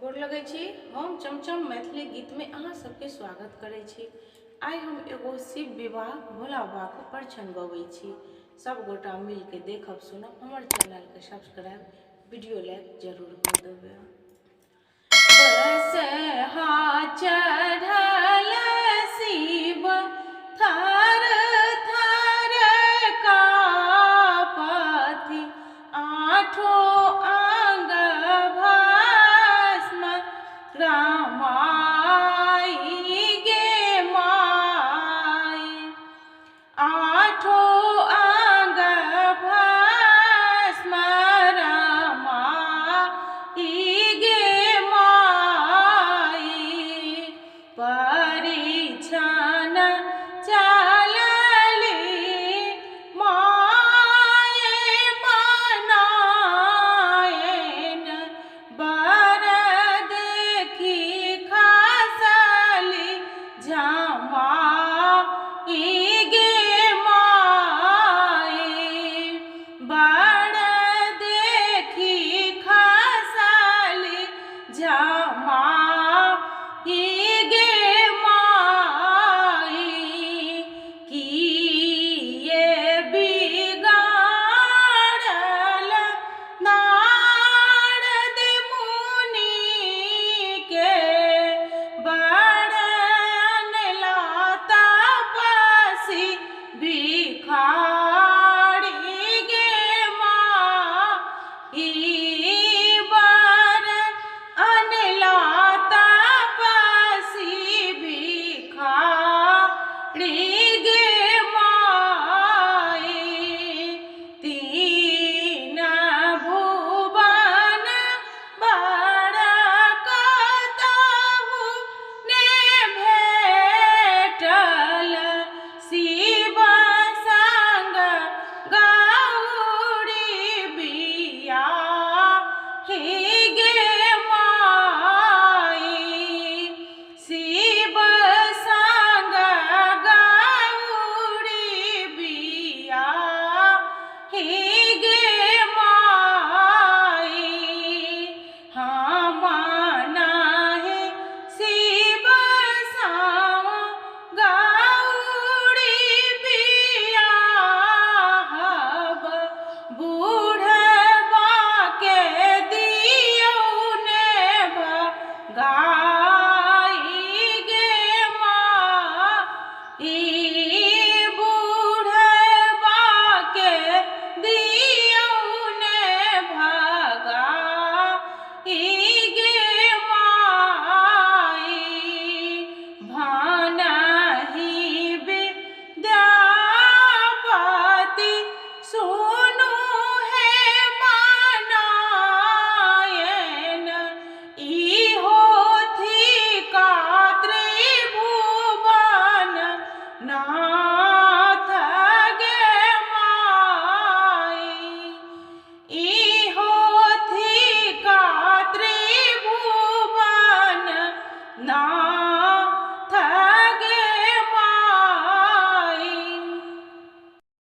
गोर लगै छी। हम चमचम मैथिली गीत में अहाँ सबके स्वागत करै छी। आइ हम एगो शिव विवाह भोला बाबा के परछन गबै छी। सब गोटा मिल के देखब सुनब। हमर चैनल के सब्सक्राइब वीडियो लाइक जरूर कर देबै।